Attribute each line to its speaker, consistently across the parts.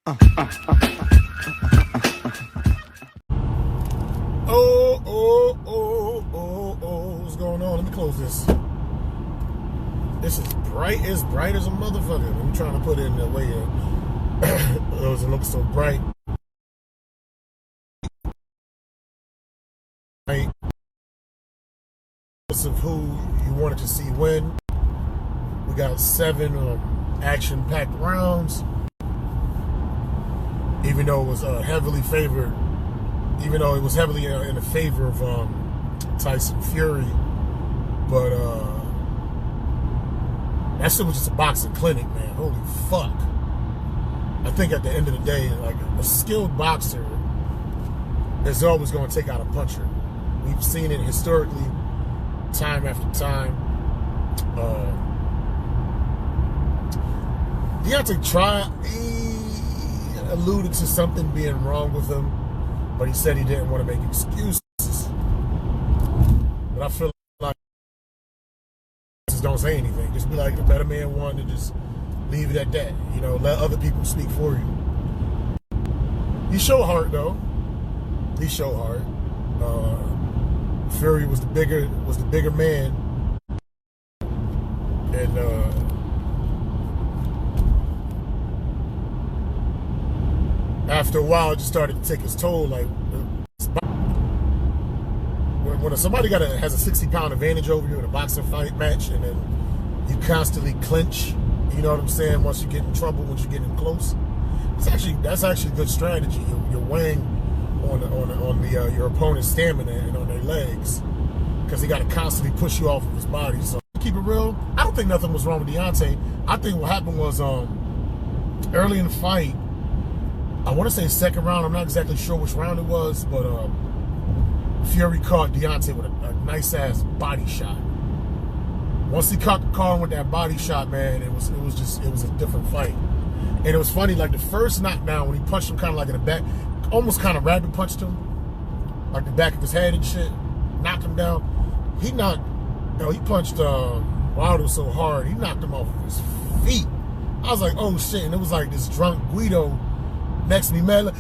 Speaker 1: What's going on? Let me close this. This is bright. It's bright as a motherfucker. I'm trying to put it in the way it doesn't look so bright. Of who you wanted to see win. We got 7 action-packed rounds. Even though it was heavily favored, even though it was heavily in the favor of Tyson Fury, but that shit was just a boxing clinic, man. Holy fuck! I think at the end of the day, like a skilled boxer is always going to take out a puncher. We've seen it historically, time after time. Deontay he alluded to something being wrong with him, but he said he didn't want to make excuses. But I feel like just don't say anything. Just be like, the better man won, and just leave it at that. You know, let other people speak for you. He showed heart though. He showed heart. Fury was the bigger man, and after a while, it just started to take its toll. Like when somebody has a 60-pound advantage over you in a boxing fight match, and then you constantly clinch. You know what I'm saying? Once you get in trouble, once you get in close, that's actually good strategy. You're weighing on your opponent's stamina and on their legs, because he got to constantly push you off of his body. So keep it real. I don't think nothing was wrong with Deontay. I think what happened was early in the fight, I want to say second round. I'm not exactly sure which round it was, but Fury caught Deontay with a nice ass body shot. Once he caught him with that body shot, man, it was a different fight. And it was funny, like the first knockdown when he punched him kind of like in the back, almost kind of rabbit punched him, like the back of his head and shit, knocked him down. He punched Wilder so hard, he knocked him off of his feet. I was like, oh shit, and it was like this drunk Guido next to me, man, like,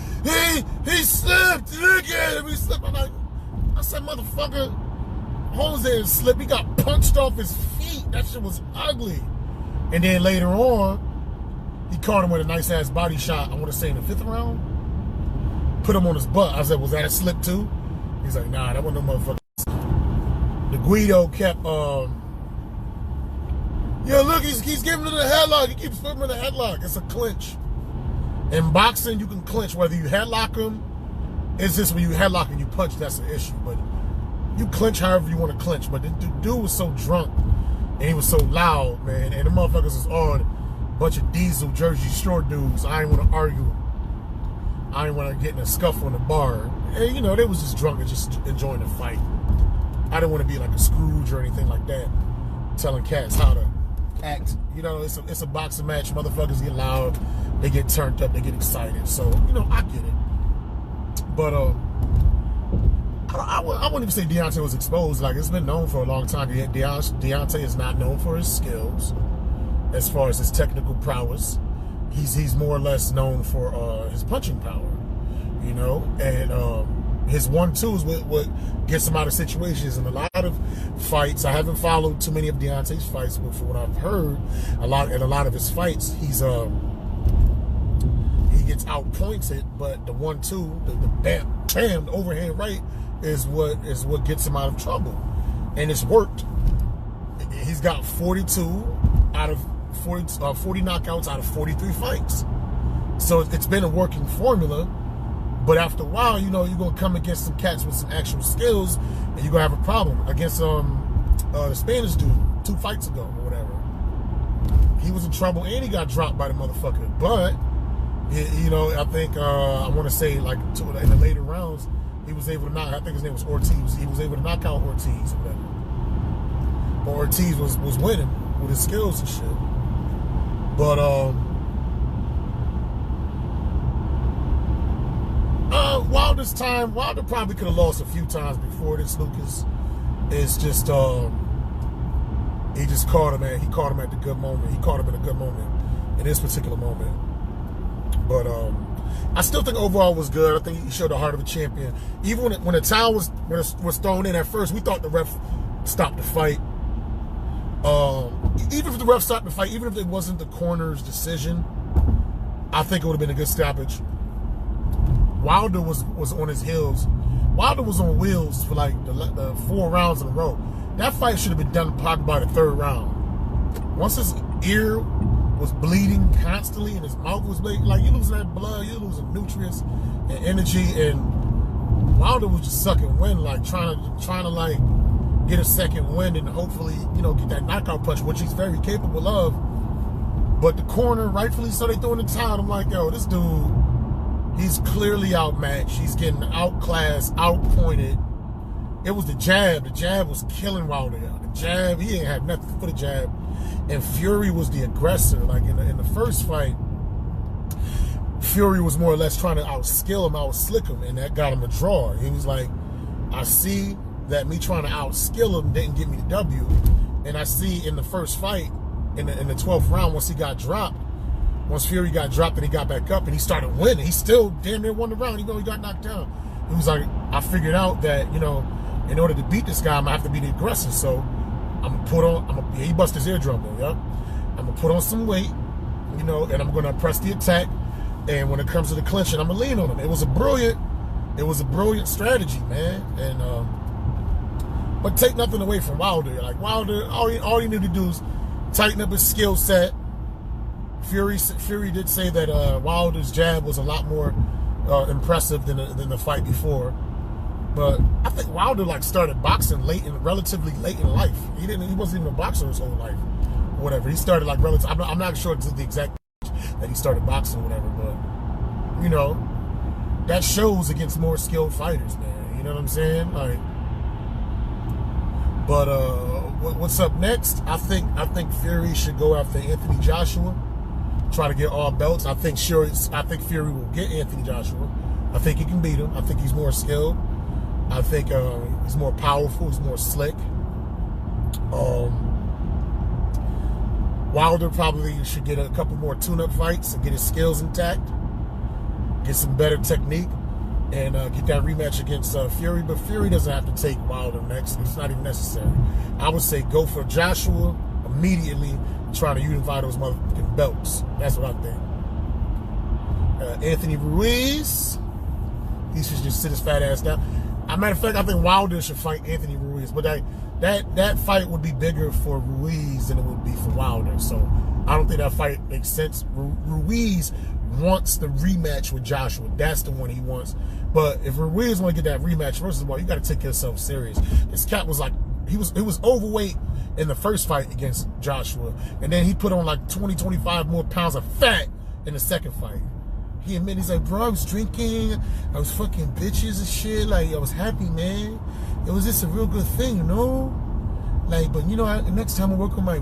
Speaker 1: he slipped, look at him, he slipped. I said, motherfucker, Jose didn't slip, he got punched off his feet. That shit was ugly. And then later on, he caught him with a nice ass body shot, I want to say in the 5th round, put him on his butt. I said, was that a slip too? He's like, nah, that wasn't no motherfucker. The Guido kept, yeah, look, he's giving it a headlock. He keeps putting him in a headlock. It's a clinch. In boxing, you can clinch whether you headlock him. It's just when you headlock and you punch, that's an issue. But you clinch however you want to clinch. But the dude was so drunk and he was so loud, man. And the motherfuckers was on a bunch of diesel Jersey Shore dudes. I didn't want to argue. I didn't want to get in a scuffle in the bar. And, you know, they was just drunk and just enjoying the fight. I didn't want to be like a Scrooge or anything like that, telling cats how to act. You know, it's a boxing match. Motherfuckers get loud. They get turned up. They get excited. So, you know, I get it. But I wouldn't even say Deontay was exposed. Like, it's been known for a long time. Deontay is not known for his skills as far as his technical prowess. He's more or less known for his punching power, you know, and his 1-2 is what gets him out of situations. In a lot of fights, I haven't followed too many of Deontay's fights, but from what I've heard, a lot of his fights, he gets outpointed, but the 1-2, the bam, the overhand right is what gets him out of trouble, and it's worked. He's got 40 knockouts out of 43 fights. So it's been a working formula, but after a while, you know, you're going to come against some cats with some actual skills, and you're going to have a problem. Against the Spanish dude 2 fights ago or whatever. He was in trouble, and he got dropped by the motherfucker. But, you know, I think, I want to say, like, in the later rounds, he was able to knock, I think his name was Ortiz, he was able to knock out Ortiz or whatever. But Ortiz was winning with his skills and shit. But Wilder probably could have lost a few times before this, Lucas. It's just he just caught him, man. He caught him at the good moment. He caught him in a good moment in this particular moment. But I still think overall was good. I think he showed the heart of a champion. Even when the towel was thrown in at first, we thought the ref stopped the fight. Even if the ref stopped the fight, even if it wasn't the corner's decision, I think it would have been a good stoppage. Wilder was on his heels. Wilder was on wheels for like the 4 rounds in a row. That fight should have been done probably by the 3rd round. Once his ear was bleeding constantly and his mouth was bleeding, like, you're losing that blood, you're losing nutrients and energy, and Wilder was just sucking wind, like trying to like get a second wind and hopefully, you know, get that knockout punch, which he's very capable of. But the corner, rightfully so, they threw in the towel. I'm like, yo, this dude, he's clearly outmatched. He's getting outclassed, outpointed. It was the jab. The jab was killing Wilder. The jab, he didn't have nothing for the jab. And Fury was the aggressor. Like in the first fight, Fury was more or less trying to outskill him, outslick him, and that got him a draw. He was like, I see that me trying to outskill him didn't get me the W. And I see in the first fight, in the 12th round, once Fury got dropped and he got back up and he started winning, he still damn near won the round, even though he got knocked down. He was like, I figured out that, you know, in order to beat this guy, I'm gonna have to be the aggressor. So he bust his eardrum though, yeah? I'm gonna put on some weight, you know, and I'm gonna press the attack. And when it comes to the clinching, I'm gonna lean on him. It was a brilliant strategy, man. And but take nothing away from Wilder. Like Wilder, all he needed to do is tighten up his skill set. Fury did say that Wilder's jab was a lot more impressive than the fight before. But I think Wilder like started boxing relatively late in life. He wasn't even a boxer his whole life, or whatever. He started like I'm not sure to the exact age that he started boxing, or whatever. But you know, that shows against more skilled fighters, man. You know what I'm saying? Like, but what's up next? I think Fury should go after Anthony Joshua, try to get all belts. I think Fury will get Anthony Joshua. I think he can beat him. I think he's more skilled. I think he's more powerful. He's more slick. Wilder probably should get a couple more tune-up fights and get his skills intact, get some better technique, and get that rematch against Fury. But Fury doesn't have to take Wilder next. It's not even necessary. I would say go for Joshua immediately, trying to unify those motherfucking belts. That's what I think. Anthony Ruiz, he should just sit his fat ass down. As a matter of fact, I think Wilder should fight Anthony Ruiz, but that fight would be bigger for Ruiz than it would be for Wilder. So I don't think that fight makes sense. Ruiz wants the rematch with Joshua. That's the one he wants. But if Ruiz want to get that rematch, first of all, you got to take yourself serious. This cat was like, he was overweight in the first fight against Joshua, and then he put on like 25 more pounds of fat in the second fight. He admitted, he's like, bro, I was drinking, I was fucking bitches and shit, like, I was happy, man. It was just a real good thing, you know? Like, but you know, next time I work on my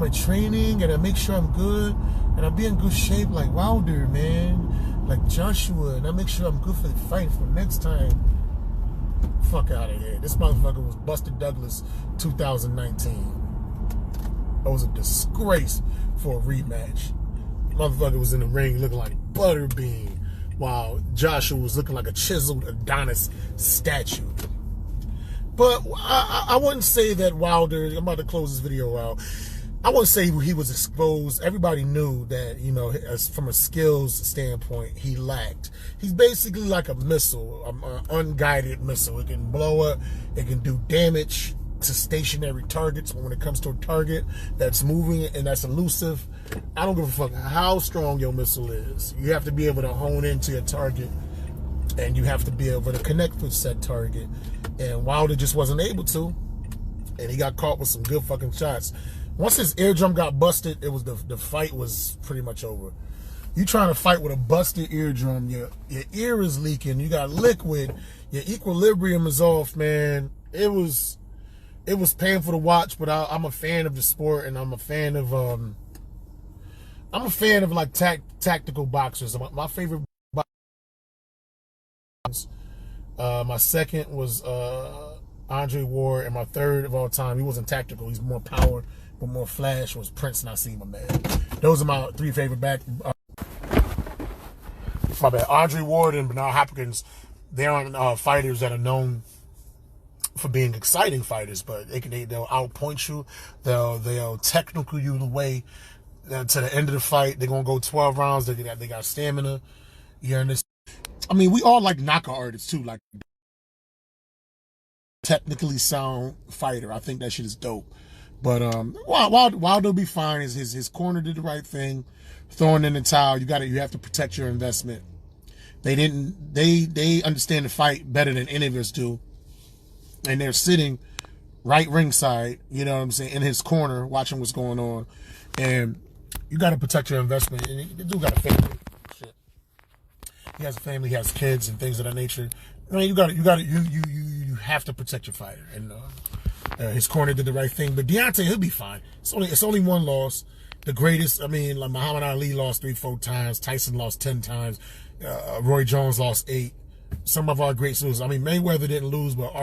Speaker 1: training, and I make sure I'm good, and I'll be in good shape like Wilder, man, like Joshua, and I make sure I'm good for the fight for next time. Fuck out of here. This motherfucker was Buster Douglas 2019. That was a disgrace for a rematch. Motherfucker was in the ring looking like Butterbean, while Joshua was looking like a chiseled Adonis statue. But I wouldn't say that Wilder, I'm about to close this video out, I wouldn't say he was exposed. Everybody knew that, you know, from a skills standpoint, he lacked. He's basically like a missile, an unguided missile. It can blow up, it can do damage to stationary targets. But when it comes to a target that's moving and that's elusive, I don't give a fuck how strong your missile is. You have to be able to hone into your target, and you have to be able to connect with said target. And Wilder just wasn't able to, and he got caught with some good fucking shots. Once his eardrum got busted, it was the fight was pretty much over. You trying to fight with a busted eardrum, your ear is leaking, you got liquid, your equilibrium is off, man. It was painful to watch, but I'm a fan of the sport, and I'm a fan of like tactical boxers. My favorite boxers, my second was Andre Ward, and my third of all time, he wasn't tactical, he's more power but more flash, was Prince Nassim, man. Those are my 3 favorite my bad. Audrey Ward and Bernard Hopkins, they aren't fighters that are known for being exciting fighters, but they'll outpoint you. They'll technical you the way to the end of the fight. They're gonna go 12 rounds. They got stamina. You understand? I mean, we all like knockout artists too, like technically sound fighter. I think that shit is dope. But Wilder will be fine. His corner did the right thing, throwing in the towel. You have to protect your investment. They understand the fight better than any of us do. And they're sitting right ringside, you know what I'm saying, in his corner, watching what's going on. And you got to protect your investment. And the dude got a family. Shit. He has a family, he has kids and things of that nature. I mean, you have to protect your fighter. And his corner did the right thing. But Deontay, he'll be fine. It's only one loss. The greatest, I mean, like Muhammad Ali lost 3-4 times. Tyson lost 10 times. Roy Jones lost 8. Some of our greats lose. I mean, Mayweather didn't lose, but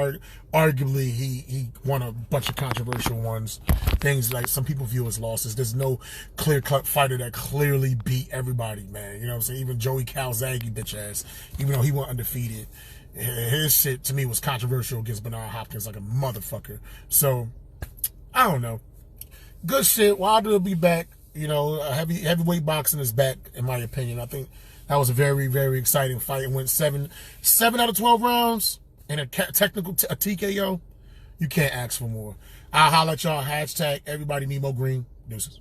Speaker 1: arguably he won a bunch of controversial ones. Things like some people view as losses. There's no clear-cut fighter that clearly beat everybody, man. You know what I'm saying? Even Joey Calzaghe, bitch ass, even though he went undefeated, his shit to me was controversial against Bernard Hopkins like a motherfucker. So, I don't know. Good shit. Wilder will be back. You know, heavyweight boxing is back, in my opinion. I think that was a very, very exciting fight. It went 7 out of 12 rounds and a technical a TKO. You can't ask for more. I'll holler at y'all. Hashtag everybody Nemo Green. Deuces.